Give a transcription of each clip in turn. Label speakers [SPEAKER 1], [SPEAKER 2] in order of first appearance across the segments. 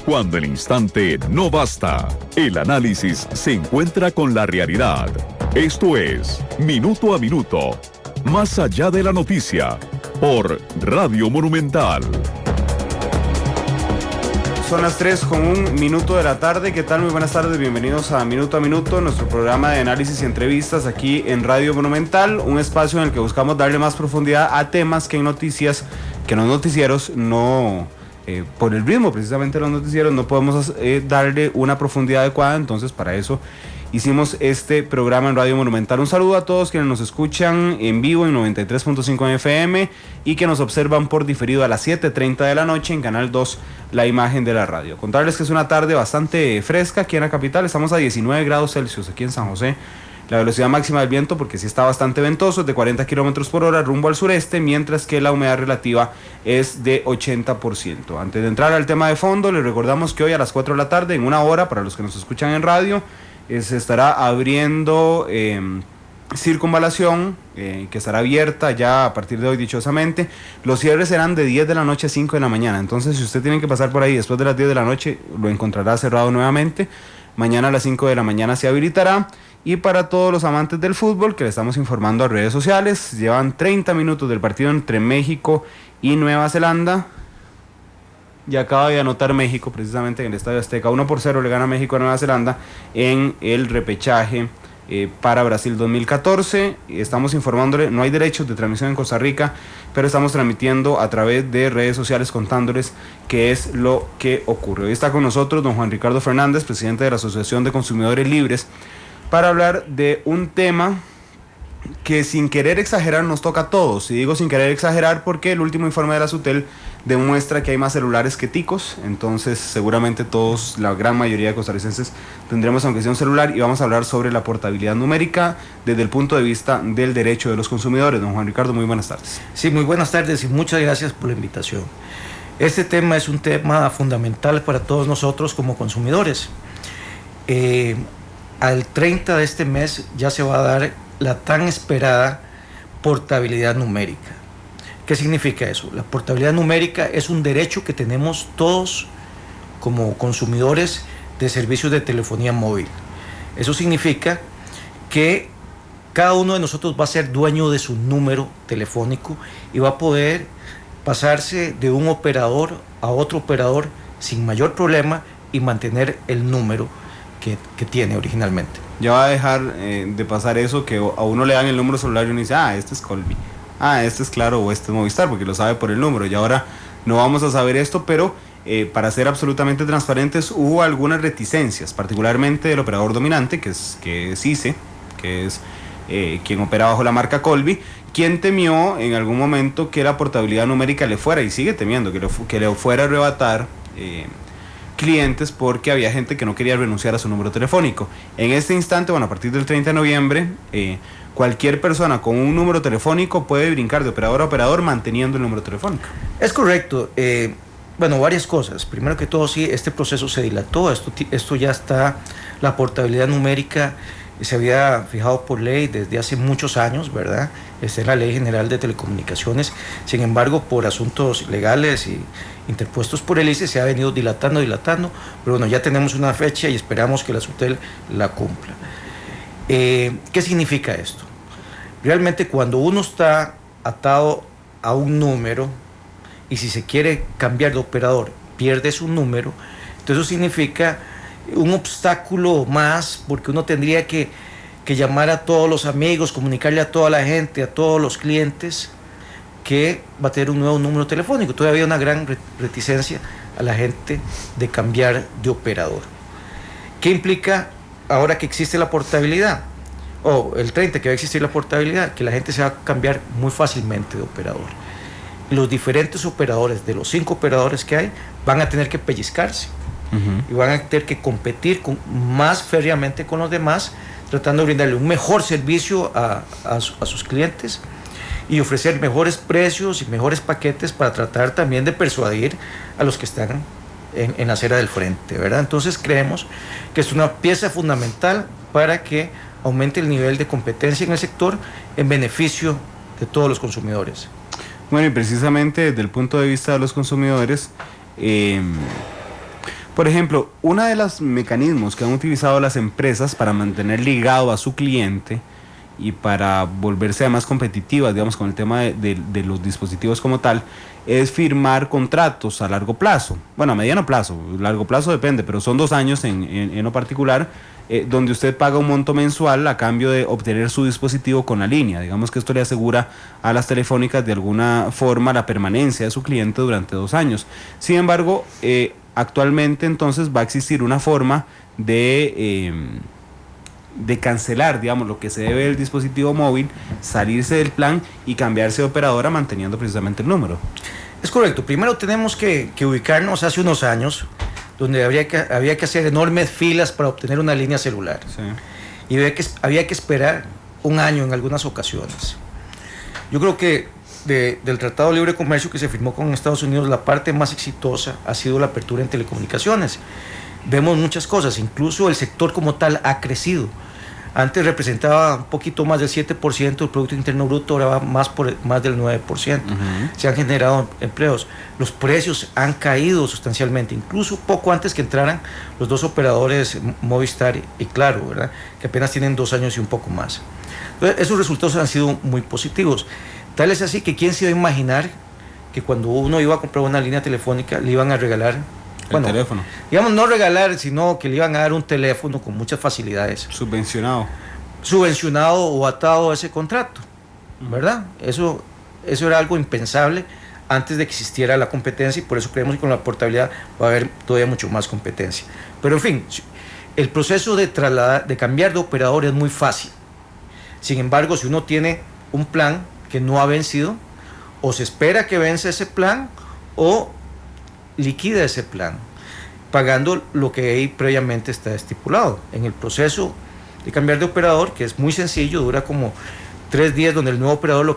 [SPEAKER 1] Cuando el instante no basta, el análisis se encuentra con la realidad. Esto es Minuto a Minuto, más allá de la noticia, por Radio Monumental.
[SPEAKER 2] Son las 3:01 de la tarde. ¿Qué tal? Muy buenas tardes. Bienvenidos a Minuto, nuestro programa de análisis y entrevistas aquí en Radio Monumental, un espacio en el que buscamos darle más profundidad a temas que en noticias, que en los noticieros no, por el ritmo precisamente de los noticieros, no podemos darle una profundidad adecuada. Entonces, para eso hicimos este programa en Radio Monumental. Un saludo a todos quienes nos escuchan en vivo en 93.5 FM y que nos observan por diferido a las 7:30 de la noche en Canal 2, la imagen de la radio. Contarles que es una tarde bastante fresca aquí en la capital. Estamos a 19 grados Celsius aquí en San José. La velocidad máxima del viento, porque sí está bastante ventoso, es de 40 kilómetros por hora rumbo al sureste, mientras que la humedad relativa es de 80%. Antes de entrar al tema de fondo, les recordamos que hoy a las 4 de la tarde, en una hora, para los que nos escuchan en radio, se estará abriendo Circunvalación, que estará abierta ya a partir de hoy dichosamente. Los cierres serán de 10 de la noche a 5 de la mañana. Entonces, si usted tiene que pasar por ahí después de las 10 de la noche, lo encontrará cerrado nuevamente. Mañana a las 5 de la mañana se habilitará. Y para todos los amantes del fútbol, que le estamos informando a redes sociales, llevan 30 minutos del partido entre México y Nueva Zelanda. Y acaba de anotar México, precisamente en el Estadio Azteca. 1-0 le gana México a Nueva Zelanda en el repechaje para Brasil 2014. Estamos informándole, no hay derechos de transmisión en Costa Rica, pero estamos transmitiendo a través de redes sociales contándoles qué es lo que ocurre. Hoy está con nosotros don Juan Ricardo Fernández, presidente de la Asociación de Consumidores Libres, para hablar de un tema que, sin querer exagerar, nos toca a todos. Y digo sin querer exagerar porque el último informe de la SUTEL demuestra que hay más celulares que ticos. Entonces seguramente todos, la gran mayoría de costarricenses, tendremos aunque sea un celular, y vamos a hablar sobre la portabilidad numérica desde el punto de vista del derecho de los consumidores. Don Juan Ricardo, muy buenas tardes.
[SPEAKER 3] Sí, muy buenas tardes y muchas gracias por la invitación. Este tema es un tema fundamental para todos nosotros como consumidores. Al 30 de este mes ya se va a dar la tan esperada portabilidad numérica. ¿Qué significa eso? La portabilidad numérica es un derecho que tenemos todos como consumidores de servicios de telefonía móvil. Eso significa que cada uno de nosotros va a ser dueño de su número telefónico y va a poder pasarse de un operador a otro operador sin mayor problema y mantener el número que tiene originalmente.
[SPEAKER 2] Ya va a dejar de pasar eso, que a uno le dan el número celular y uno dice, este es Colby, este es Claro, o este es Movistar, porque lo sabe por el número. Y ahora no vamos a saber esto, pero para ser absolutamente transparentes, hubo algunas reticencias, particularmente del operador dominante, que es ICE, que es quien opera bajo la marca Colby, quien temió en algún momento que la portabilidad numérica le fuera, y sigue temiendo, que le fuera a arrebatar clientes, porque había gente que no quería renunciar a su número telefónico. En este instante, a partir del 30 de noviembre, cualquier persona con un número telefónico puede brincar de operador a operador manteniendo el número telefónico.
[SPEAKER 3] Es correcto. Varias cosas. Primero que todo, sí, este proceso se dilató. Esto ya está, la portabilidad numérica se había fijado por ley desde hace muchos años, ¿verdad? Esta es la Ley General de Telecomunicaciones. Sin embargo, por asuntos legales y interpuestos por el ICE se ha venido dilatando, pero ya tenemos una fecha y esperamos que la SUTEL la cumpla. ¿Qué significa esto? Realmente, cuando uno está atado a un número y si se quiere cambiar de operador, pierde su número, entonces eso significa un obstáculo más, porque uno tendría que llamar a todos los amigos, comunicarle a toda la gente, a todos los clientes que va a tener un nuevo número telefónico. Todavía hay una gran reticencia a la gente de cambiar de operador. ¿Qué implica ahora que existe la portabilidad? El 30 que va a existir la portabilidad, que la gente se va a cambiar muy fácilmente de operador. Los diferentes operadores, de los 5 operadores que hay, van a tener que pellizcarse. Y van a tener que competir más férreamente con los demás, tratando de brindarle un mejor servicio a sus clientes y ofrecer mejores precios y mejores paquetes para tratar también de persuadir a los que están en la acera del frente, ¿verdad? Entonces creemos que es una pieza fundamental para que aumente el nivel de competencia en el sector en beneficio de todos los consumidores.
[SPEAKER 2] Bueno, y precisamente desde el punto de vista de los consumidores, Por ejemplo, uno de los mecanismos que han utilizado las empresas para mantener ligado a su cliente y para volverse más competitivas, digamos, con el tema de los dispositivos como tal, es firmar contratos a largo plazo. Bueno, a mediano plazo, largo plazo depende, pero son 2 años en lo particular, donde usted paga un monto mensual a cambio de obtener su dispositivo con la línea. Digamos que esto le asegura a las telefónicas de alguna forma la permanencia de su cliente durante 2 años. Sin embargo, actualmente entonces va a existir una forma de cancelar, digamos, lo que se debe del dispositivo móvil, salirse del plan y cambiarse de operadora manteniendo precisamente el número.
[SPEAKER 3] Es correcto. Primero tenemos que ubicarnos hace unos años, donde había que hacer enormes filas para obtener una línea celular.
[SPEAKER 2] Sí.
[SPEAKER 3] Y había que esperar 1 año en algunas ocasiones. Yo creo que del Tratado de Libre Comercio que se firmó con Estados Unidos, la parte más exitosa ha sido la apertura en telecomunicaciones. Vemos muchas cosas, incluso el sector como tal ha crecido. Antes representaba un poquito más del 7% del Producto Interno Bruto, ahora va más del 9%. Se han generado empleos. Los precios han caído sustancialmente, incluso poco antes que entraran los 2 operadores, Movistar y Claro, ¿verdad? Que apenas tienen 2 años y un poco más. Entonces, esos resultados han sido muy positivos. Tal es así que quién se iba a imaginar que cuando uno iba a comprar una línea telefónica le iban a regalar
[SPEAKER 2] el teléfono.
[SPEAKER 3] Digamos, no regalar, sino que le iban a dar un teléfono con muchas facilidades. Subvencionado o atado a ese contrato, ¿verdad? Eso era algo impensable antes de que existiera la competencia, y por eso creemos que con la portabilidad va a haber todavía mucho más competencia. Pero en fin, el proceso de cambiar de operador es muy fácil. Sin embargo, si uno tiene un plan que no ha vencido, o se espera que vence ese plan, o liquida ese plan, pagando lo que ahí previamente está estipulado. En el proceso de cambiar de operador, que es muy sencillo, dura como 3 días, donde el nuevo operador lo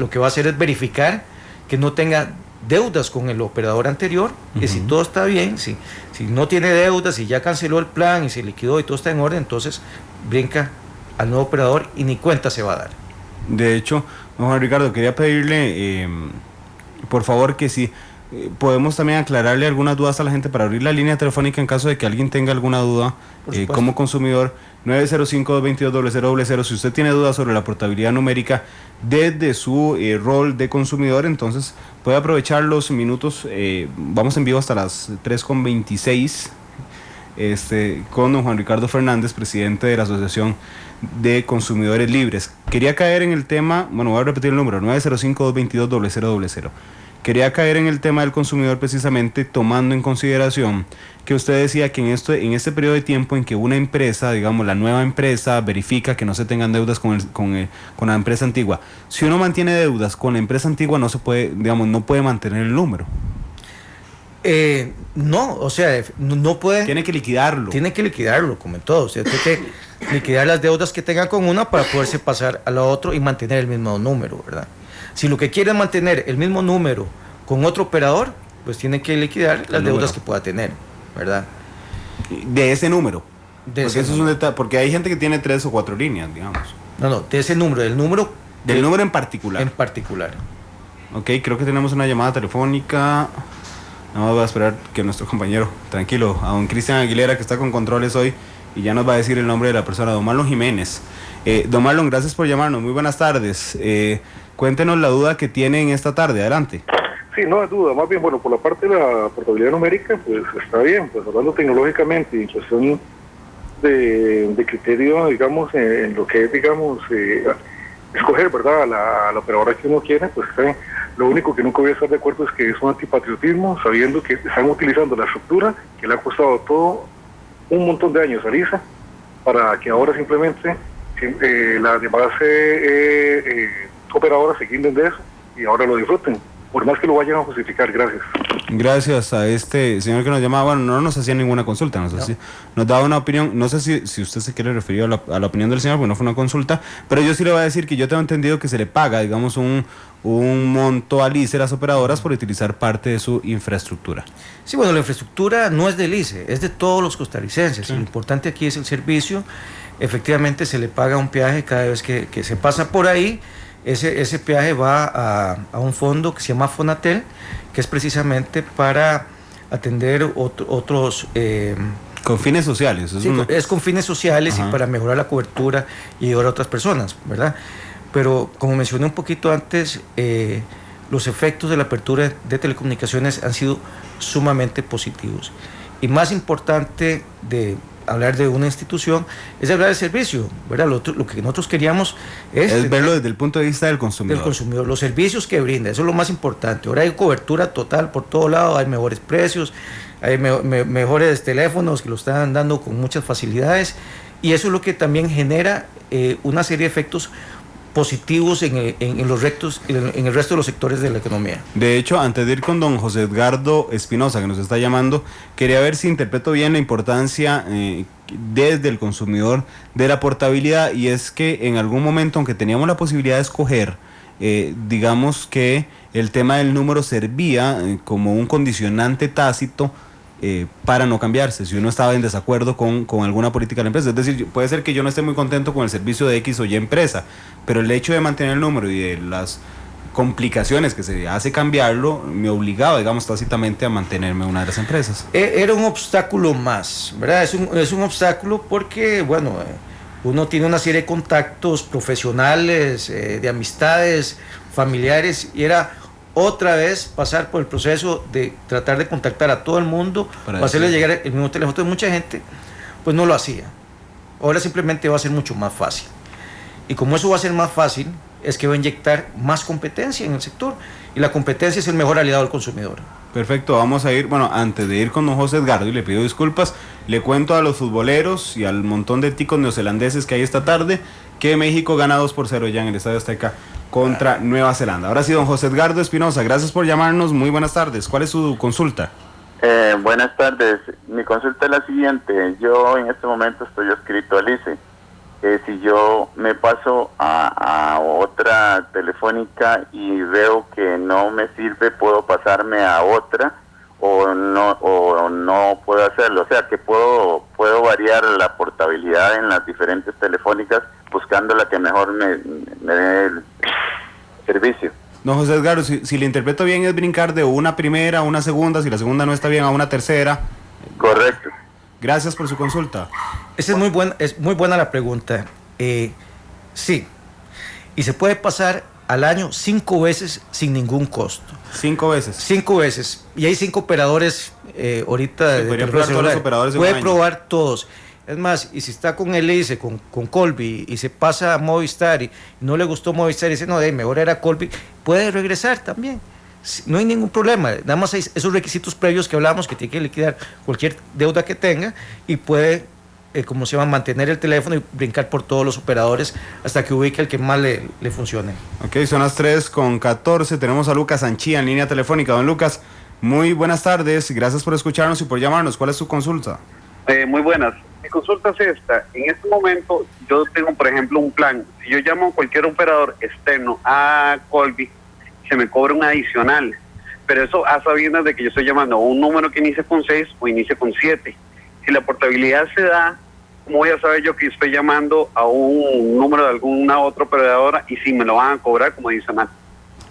[SPEAKER 3] que va a hacer es verificar que no tenga deudas con el operador anterior, y si todo está bien, si no tiene deudas, si ya canceló el plan y se liquidó y todo está en orden, entonces brinca al nuevo operador y ni cuenta se va a dar.
[SPEAKER 2] De hecho, don Juan Ricardo, quería pedirle, por favor, que si podemos también aclararle algunas dudas a la gente para abrir la línea telefónica en caso de que alguien tenga alguna duda como consumidor. 905-222-0000. Si usted tiene dudas sobre la portabilidad numérica desde su rol de consumidor, entonces puede aprovechar los minutos. Vamos en vivo hasta las 3:26 con don Juan Ricardo Fernández, presidente de la Asociación de Consumidores Libres. Quería caer en el tema, bueno, voy a repetir el número, 905-222-0000. Quería caer en el tema del consumidor precisamente tomando en consideración que usted decía que en este periodo de tiempo en que una empresa, digamos la nueva empresa, verifica que no se tengan deudas con la empresa antigua, si uno mantiene deudas con la empresa antigua no se puede, digamos, no puede mantener el número.
[SPEAKER 3] No, o sea, no puede.
[SPEAKER 2] Tiene que liquidarlo.
[SPEAKER 3] Tiene que liquidarlo, como en todo. O sea, tiene que liquidar las deudas que tenga con una para poderse pasar a la otra y mantener el mismo número, ¿verdad? Si lo que quiere es mantener el mismo número con otro operador, pues tiene que liquidar las deudas que pueda tener, ¿verdad?
[SPEAKER 2] De ese número. Porque eso es un detalle, porque hay gente que tiene 3 o 4 líneas, digamos.
[SPEAKER 3] No, de ese número, del número
[SPEAKER 2] en particular.
[SPEAKER 3] En particular.
[SPEAKER 2] Ok, creo que tenemos una llamada telefónica. Nada más voy a esperar que nuestro compañero, tranquilo, a don Cristian Aguilera, que está con controles hoy, y ya nos va a decir el nombre de la persona, don Marlon Jiménez. Don Marlon, gracias por llamarnos, muy buenas tardes. Cuéntenos la duda que tienen esta tarde, adelante.
[SPEAKER 4] Sí, no hay duda, más bien, bueno, por la parte de la portabilidad numérica, pues está bien, pues hablando tecnológicamente y en cuestión de criterio, digamos, en lo que es, digamos, escoger, ¿verdad?, a la operadora que uno quiere, pues está bien. Lo único que nunca voy a estar de acuerdo es que es un antipatriotismo, sabiendo que están utilizando la estructura que le ha costado todo un montón de años a Lisa, para que ahora simplemente las demás operadoras se guinden de eso y ahora lo disfruten, por más que lo vayan a justificar. Gracias.
[SPEAKER 2] Gracias a este señor que nos llamaba. Bueno, no nos hacía ninguna consulta, nos daba una opinión. No sé si usted se quiere referir a la opinión del señor, porque no fue una consulta, pero yo sí le voy a decir que yo tengo entendido que se le paga, digamos, un monto al ICE, las operadoras, por utilizar parte de su infraestructura.
[SPEAKER 3] Sí, bueno, la infraestructura no es del ICE, es de todos los costarricenses. Sí. Lo importante aquí es el servicio. Efectivamente se le paga un peaje cada vez que se pasa por ahí. Ese peaje va a un fondo que se llama Fonatel, que es precisamente para atender otros...
[SPEAKER 2] con fines sociales.
[SPEAKER 3] Sí, es con fines sociales. Ajá. Y para mejorar la cobertura y ayudar a otras personas, ¿verdad? Pero como mencioné un poquito antes, los efectos de la apertura de telecomunicaciones han sido sumamente positivos. Y más importante de hablar de una institución es hablar del servicio, ¿verdad? Lo que nosotros queríamos
[SPEAKER 2] es verlo desde el punto de vista del consumidor.
[SPEAKER 3] Del consumidor, los servicios que brinda, eso es lo más importante. Ahora hay cobertura total por todo lado, hay mejores precios, hay mejores teléfonos que lo están dando con muchas facilidades, y eso es lo que también genera una serie de efectos positivos en el resto de los sectores de la economía.
[SPEAKER 2] De hecho, antes de ir con don José Edgardo Espinosa, que nos está llamando, quería ver si interpreto bien la importancia desde el consumidor de la portabilidad, y es que en algún momento, aunque teníamos la posibilidad de escoger, digamos que el tema del número servía como un condicionante tácito para no cambiarse, si uno estaba en desacuerdo con alguna política de la empresa. Es decir, puede ser que yo no esté muy contento con el servicio de X o Y empresa, pero el hecho de mantener el número y de las complicaciones que se hace cambiarlo, me obligaba, digamos, tácitamente a mantenerme en una de las empresas.
[SPEAKER 3] Era un obstáculo más, ¿verdad? Es un obstáculo porque, bueno, uno tiene una serie de contactos profesionales, de amistades, familiares, y era otra vez pasar por el proceso de tratar de contactar a todo el mundo para hacerle llegar el mismo teléfono. Entonces mucha gente pues no lo hacía. Ahora simplemente va a ser mucho más fácil, y como eso va a ser más fácil, es que va a inyectar más competencia en el sector, y la competencia es el mejor aliado del consumidor.
[SPEAKER 2] Perfecto, vamos a ir, bueno, antes de ir con don José Edgardo, y le pido disculpas, le cuento a los futboleros y al montón de ticos neozelandeses que hay esta tarde que México gana 2-0 ya en el Estadio Azteca contra Nueva Zelanda. Ahora sí, don José Edgardo Espinosa, gracias por llamarnos, muy buenas tardes. ¿Cuál es su consulta?
[SPEAKER 5] Buenas tardes, mi consulta es la siguiente. Yo en este momento estoy adscrito al ICE. Si yo me paso a otra telefónica y veo que no me sirve, ¿puedo pasarme a otra o no puedo hacerlo? O sea, que puedo variar la portabilidad en las diferentes telefónicas buscando la que mejor me dé el servicio.
[SPEAKER 2] No, José Edgardo, si le interpreto bien, es brincar de una primera a una segunda, si la segunda no está bien, a una tercera.
[SPEAKER 5] Correcto.
[SPEAKER 2] Gracias por su consulta.
[SPEAKER 3] Esa es muy buena la pregunta. Sí, y se puede pasar al año 5 veces sin ningún costo.
[SPEAKER 2] 5 veces.
[SPEAKER 3] 5 veces. Y hay 5 operadores ahorita.
[SPEAKER 2] Sí, podría probar todos los operadores.
[SPEAKER 3] Puede probar todos. Es más, y si está con el ICE, con Colby, y se pasa a Movistar y no le gustó Movistar y dice, no, mejor era Colby, puede regresar también. No hay ningún problema, nada más hay esos requisitos previos que hablamos, que tiene que liquidar cualquier deuda que tenga, y puede, como se llama, mantener el teléfono y brincar por todos los operadores hasta que ubique el que más le funcione.
[SPEAKER 2] Ok, son las 3:14, tenemos a Lucas Anchía en línea telefónica. Don Lucas, muy buenas tardes, gracias por escucharnos y por llamarnos. ¿Cuál es su consulta?
[SPEAKER 6] Muy buenas. Mi consulta es esta. En este momento yo tengo, por ejemplo, un plan. Si yo llamo a cualquier operador externo a Colby, se me cobra un adicional. Pero eso a sabiendas de que yo estoy llamando a un número que inicia con 6 o inicia con 7. Si la portabilidad se da, ¿cómo voy a saber yo que estoy llamando a un número de alguna otra operadora y si me lo van a cobrar como adicional?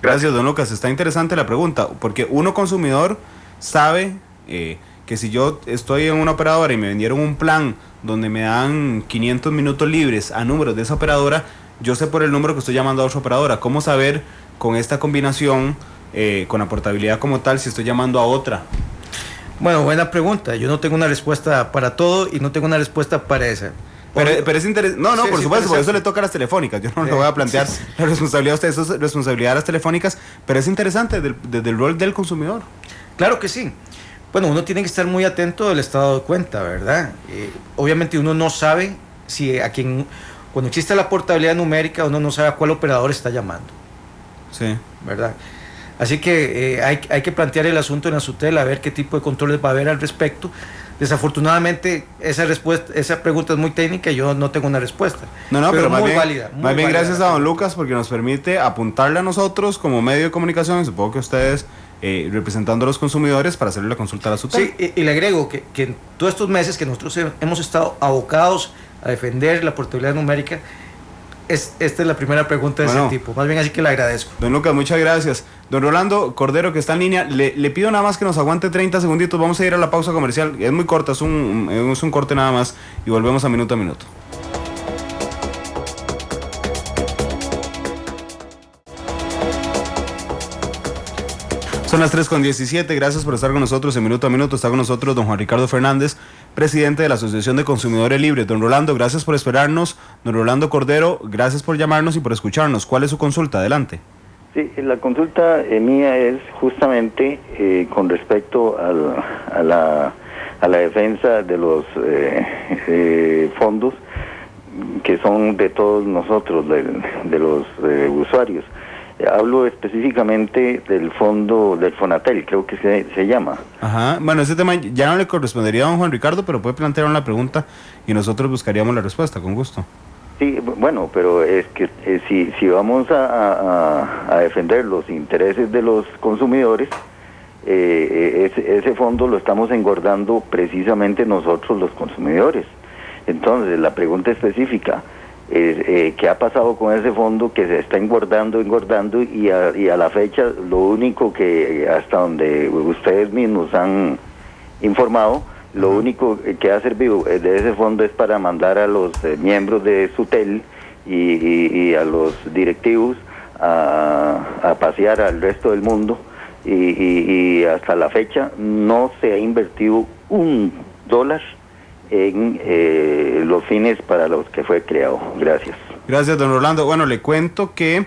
[SPEAKER 2] Gracias, don Lucas. Está interesante la pregunta, porque uno consumidor sabe que si yo estoy en una operadora y me vendieron un plan donde me dan 500 minutos libres a números de esa operadora, yo sé por el número que estoy llamando a otra operadora. ¿Cómo saber con esta combinación, con la portabilidad como tal, si estoy llamando a otra?
[SPEAKER 3] Bueno, buena pregunta. Yo no tengo una respuesta para todo y no tengo una respuesta para esa.
[SPEAKER 2] Pero es interesante. No, sí, por supuesto, por eso le toca a las telefónicas. Yo no le voy a plantear la responsabilidad a ustedes, eso es responsabilidad de las telefónicas, pero es interesante desde el rol del consumidor.
[SPEAKER 3] Claro que sí. Bueno, uno tiene que estar muy atento del estado de cuenta, ¿verdad? Obviamente uno no sabe si cuando existe la portabilidad numérica, uno no sabe a cuál operador está llamando.
[SPEAKER 2] Sí.
[SPEAKER 3] ¿Verdad? Así que hay que plantear el asunto en la SUTEL, a ver qué tipo de controles va a haber al respecto. Desafortunadamente, esa pregunta es muy técnica y yo no tengo una respuesta.
[SPEAKER 2] No, pero
[SPEAKER 3] muy válida.
[SPEAKER 2] Más bien gracias a don Lucas, porque nos permite apuntarle a nosotros como medio de comunicación, supongo que ustedes representando a los consumidores, para hacerle la consulta a la SUTEL.
[SPEAKER 3] Sí, y le agrego que en todos estos meses que nosotros hemos estado abocados a defender la portabilidad numérica, esta es la primera pregunta de ese tipo. Más bien así que le agradezco.
[SPEAKER 2] Don Lucas, muchas gracias. Don Rolando Cordero, que está en línea, le pido nada más que nos aguante 30 segunditos. Vamos a ir a la pausa comercial. Es muy corta, es un corte nada más. Y volvemos a minuto a minuto. Son las 3:17, gracias por estar con nosotros en Minuto a Minuto. Está con nosotros don Juan Ricardo Fernández, presidente de la Asociación de Consumidores Libres. Don Rolando, gracias por esperarnos. Don Rolando Cordero, gracias por llamarnos y por escucharnos. ¿Cuál es su consulta? Adelante.
[SPEAKER 7] Sí, la consulta mía es justamente con respecto a la defensa de los fondos que son de todos nosotros, de los usuarios. Hablo específicamente del fondo del Fonatel, creo que se llama.
[SPEAKER 2] Ajá, bueno, ese tema ya no le correspondería a don Juan Ricardo, pero puede plantear una pregunta y nosotros buscaríamos la respuesta, con gusto.
[SPEAKER 7] Sí, bueno, pero es que si vamos a defender los intereses de los consumidores, ese fondo lo estamos engordando precisamente nosotros los consumidores. Entonces, la pregunta específica es ¿qué ha pasado con ese fondo que se está engordando y a la fecha lo único que hasta donde ustedes mismos han informado, lo único que ha servido de ese fondo es para mandar a los miembros de SUTEL y a los directivos a pasear al resto del mundo y hasta la fecha no se ha invertido $1 en los fines para los que fue creado. Gracias.
[SPEAKER 2] Gracias, don Rolando. Bueno, le cuento que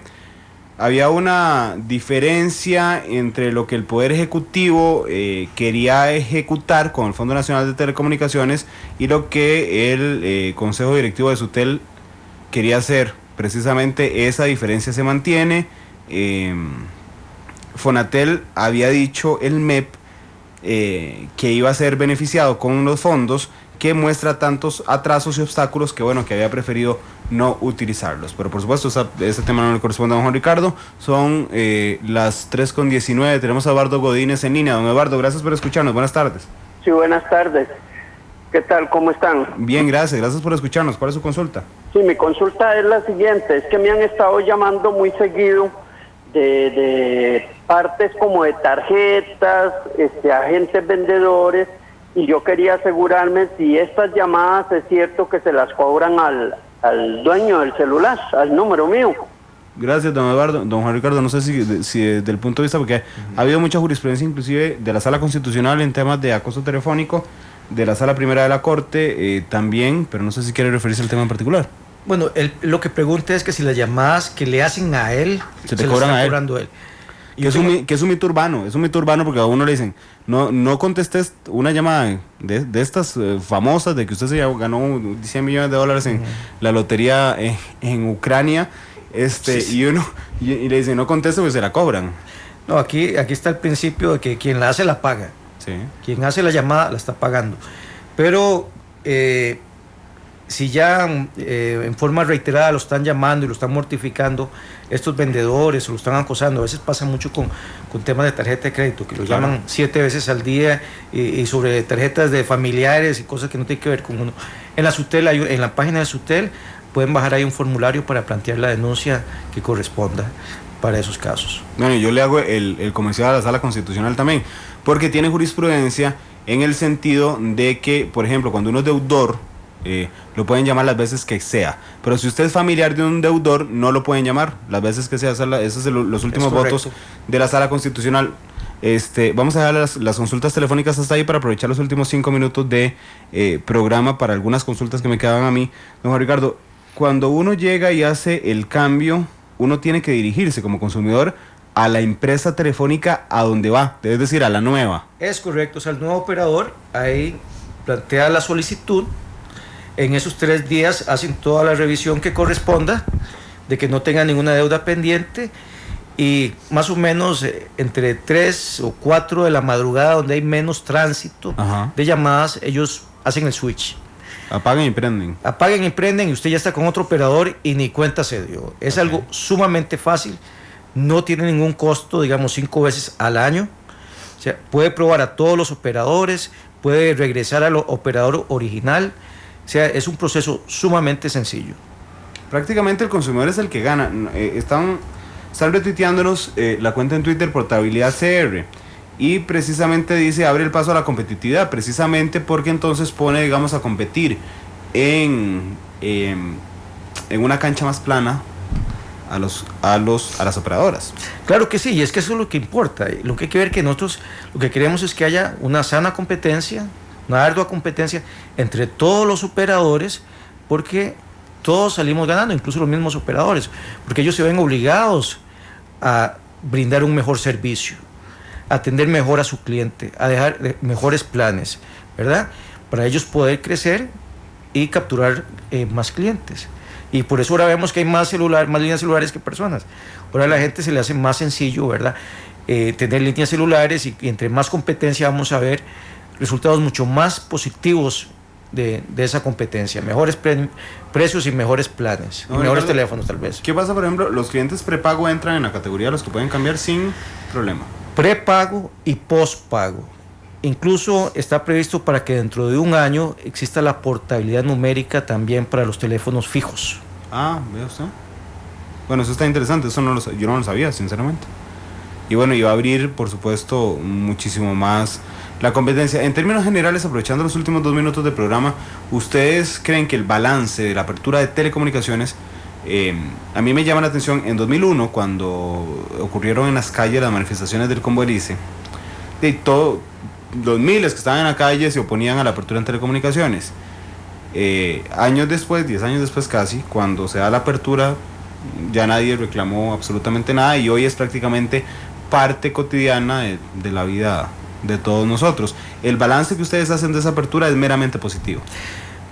[SPEAKER 2] había una diferencia entre lo que el Poder Ejecutivo quería ejecutar con el Fondo Nacional de Telecomunicaciones y lo que el Consejo Directivo de SUTEL quería hacer. Precisamente esa diferencia se mantiene. Fonatel había dicho, el MEP, que iba a ser beneficiado con los fondos, que muestra tantos atrasos y obstáculos que bueno, que había preferido no utilizarlos. Pero por supuesto, este tema no le corresponde a don Juan Ricardo. Son las 3:19, tenemos a Eduardo Godínez en línea. Don Eduardo, gracias por escucharnos, buenas tardes.
[SPEAKER 8] Sí, buenas tardes. ¿Qué tal? ¿Cómo están?
[SPEAKER 2] Bien, gracias por escucharnos. ¿Cuál es su consulta?
[SPEAKER 8] Sí, mi consulta es la siguiente, es que me han estado llamando muy seguido de partes como de tarjetas, agentes vendedores, y yo quería asegurarme si estas llamadas es cierto que se las cobran al dueño del celular, al número mío.
[SPEAKER 2] Gracias, don Eduardo. Don Juan Ricardo, no sé si desde el punto de vista, porque ha habido mucha jurisprudencia inclusive de la Sala Constitucional en temas de acoso telefónico, de la Sala Primera de la Corte también, pero no sé si quiere referirse al tema en particular.
[SPEAKER 3] Bueno, lo que pregunta es que si las llamadas que le hacen a él
[SPEAKER 2] se le cobran a él.
[SPEAKER 3] Cobrando él.
[SPEAKER 2] Que es un mito urbano, porque a uno le dicen, no contestes una llamada de estas famosas, de que usted se ganó $100 millones en la lotería en Ucrania, sí. y le dicen, no conteste, pues se la cobran.
[SPEAKER 3] No, aquí está el principio de que quien la hace la paga.
[SPEAKER 2] Sí.
[SPEAKER 3] Quien hace la llamada la está pagando. Pero si ya en forma reiterada lo están llamando y lo están mortificando, estos vendedores o lo están acosando, a veces pasa mucho con temas de tarjeta de crédito, que lo llaman 7 veces al día y sobre tarjetas de familiares y cosas que no tienen que ver con uno. En la SUTEL, en la página de SUTEL, pueden bajar ahí un formulario para plantear la denuncia que corresponda para esos casos.
[SPEAKER 2] Bueno, yo le hago el comercial a la Sala Constitucional también, porque tiene jurisprudencia en el sentido de que, por ejemplo, cuando uno es deudor, lo pueden llamar las veces que sea, pero si usted es familiar de un deudor, no lo pueden llamar las veces que sea. Esos son los últimos votos de la Sala Constitucional. Vamos a dejar las consultas telefónicas hasta ahí para aprovechar los últimos 5 minutos de programa para algunas consultas que me quedaban a mí. Don Juan Ricardo, cuando uno llega y hace el cambio, uno tiene que dirigirse como consumidor a la empresa telefónica a donde va, es decir, a la nueva.
[SPEAKER 3] Es correcto, o sea, el nuevo operador ahí plantea la solicitud. En esos 3 días hacen toda la revisión que corresponda, de que no tenga ninguna deuda pendiente, y más o menos entre 3 o 4 de la madrugada, donde hay menos tránsito de llamadas, ellos hacen el switch.
[SPEAKER 2] Apagan y prenden.
[SPEAKER 3] Apagan y prenden y usted ya está con otro operador y ni cuenta se dio. Es algo sumamente fácil, no tiene ningún costo, digamos 5 veces al año. O sea, puede probar a todos los operadores, puede regresar al operador original. O sea, es un proceso sumamente sencillo.
[SPEAKER 2] prácticamente el consumidor es el que gana. Están retuiteándonos la cuenta en Twitter Portabilidad CR, y precisamente dice abre el paso a la competitividad, precisamente porque entonces pone, digamos, a competir en una cancha más plana a las operadoras.
[SPEAKER 3] Claro que sí, y es que eso es lo que importa. Lo que hay que ver que nosotros lo que queremos es que haya una sana competencia, una ardua competencia entre todos los operadores, porque todos salimos ganando, incluso los mismos operadores, porque ellos se ven obligados a brindar un mejor servicio, a atender mejor a su cliente, a dejar mejores planes, ¿verdad? Para ellos poder crecer y capturar más clientes. Y por eso ahora vemos que hay más líneas celulares que personas. Ahora a la gente se le hace más sencillo, ¿verdad? Tener líneas celulares, y entre más competencia vamos a ver resultados mucho más positivos de esa competencia, mejores precios y mejores planes, y mejores teléfonos tal vez.
[SPEAKER 2] ¿Qué pasa, por ejemplo? Los clientes prepago entran en la categoría de los que pueden cambiar sin problema.
[SPEAKER 3] Prepago y postpago. Incluso está previsto para que dentro de un año exista la portabilidad numérica también para los teléfonos fijos.
[SPEAKER 2] Ah, ¿ve usted? Bueno, eso está interesante, yo no lo sabía, sinceramente. Y bueno, iba a abrir, por supuesto, muchísimo más la competencia. En términos generales, aprovechando los últimos 2 minutos del programa, ¿ustedes creen que el balance de la apertura de telecomunicaciones, a mí me llama la atención, en 2001, cuando ocurrieron en las calles las manifestaciones del Combo Elise, de todo, los miles que estaban en la calle se oponían a la apertura en telecomunicaciones. Años después, 10 años después casi, cuando se da la apertura, ya nadie reclamó absolutamente nada, y hoy es prácticamente parte cotidiana de la vida de todos nosotros. ¿El balance que ustedes hacen de esa apertura es meramente positivo?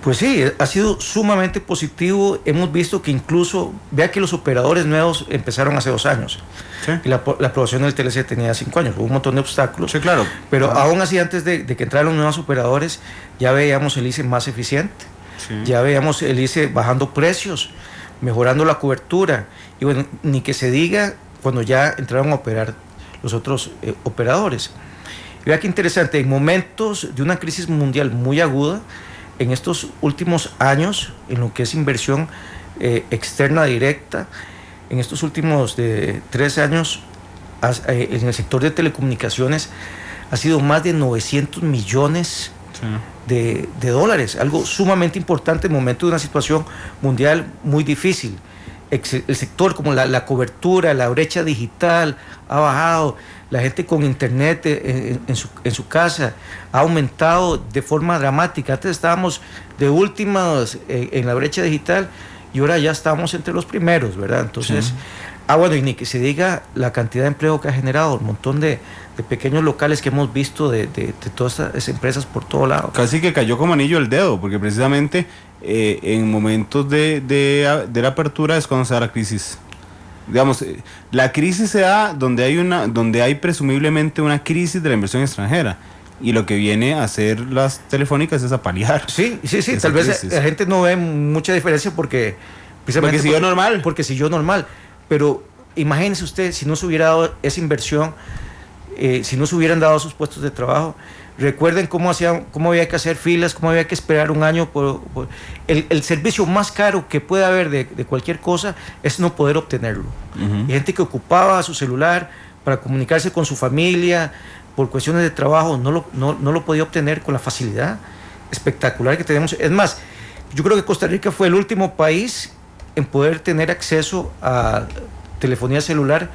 [SPEAKER 3] Pues sí, ha sido sumamente positivo. Hemos visto que incluso, vea que los operadores nuevos empezaron hace 2 años. Sí. Y la aprobación del TLC tenía 5 años, hubo un montón de obstáculos.
[SPEAKER 2] Sí, claro.
[SPEAKER 3] Pero aún así, antes de que entraran los nuevos operadores, ya veíamos el ICE más eficiente, sí. Ya veíamos el ICE bajando precios, mejorando la cobertura, y bueno, ni que se diga cuando ya entraron a operar los otros operadores. Y vea qué interesante, en momentos de una crisis mundial muy aguda, en estos últimos años, en lo que es inversión externa directa, en estos últimos 3 años, en el sector de telecomunicaciones, ha sido más de 900 millones de dólares, algo sumamente importante en momento de una situación mundial muy difícil. El sector, como la cobertura, la brecha digital ha bajado, la gente con internet en su casa ha aumentado de forma dramática. Antes estábamos de últimas en la brecha digital, y ahora ya estamos entre los primeros, ¿verdad? Entonces, sí. Bueno, y ni que se diga la cantidad de empleo que ha generado, el montón de pequeños locales que hemos visto de todas estas empresas por todo lado.
[SPEAKER 2] Casi que cayó como anillo al dedo, porque precisamente en momentos de la apertura es cuando se da la crisis. Digamos, la crisis se da donde hay presumiblemente una crisis de la inversión extranjera, y lo que viene a hacer las telefónicas es a paliar.
[SPEAKER 3] Sí, tal vez la gente no ve mucha diferencia porque
[SPEAKER 2] siguió normal.
[SPEAKER 3] Porque siguió normal. Pero imagínese usted, si no se hubiera dado esa inversión, si no se hubieran dado esos puestos de trabajo. Recuerden cómo había que hacer filas, cómo había que esperar un año por el servicio más caro que puede haber de cualquier cosa es no poder obtenerlo. Uh-huh. Hay gente que ocupaba su celular para comunicarse con su familia, por cuestiones de trabajo, no lo podía obtener con la facilidad espectacular que tenemos. Es más, yo creo que Costa Rica fue el último país en poder tener acceso a telefonía celular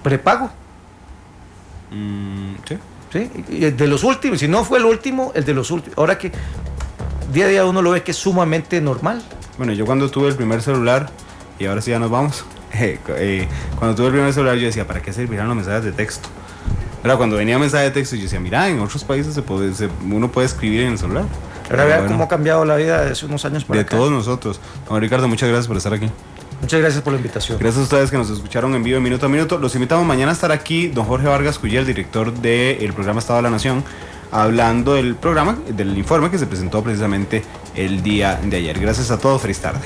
[SPEAKER 3] prepago.
[SPEAKER 2] Sí.
[SPEAKER 3] ¿Sí? De los últimos, si no fue el último, el de los últimos. Ahora que día a día uno lo ve que es sumamente normal.
[SPEAKER 2] Bueno, yo cuando tuve el primer celular, y ahora sí ya nos vamos, cuando tuve el primer celular yo decía, ¿para qué servirán los mensajes de texto? Pero cuando venía mensaje de texto yo decía, mira, en otros países uno puede escribir en el celular.
[SPEAKER 3] Ahora vea cómo ha cambiado la vida desde unos años para acá.
[SPEAKER 2] De todos nosotros. Don Ricardo, muchas gracias por estar aquí.
[SPEAKER 3] Muchas gracias por la invitación.
[SPEAKER 2] Gracias a ustedes que nos escucharon en vivo de Minuto a Minuto. Los invitamos mañana a estar aquí, don Jorge Vargas Cuyel, el director del programa Estado de la Nación, hablando del informe que se presentó precisamente el día de ayer. Gracias a todos, feliz tarde.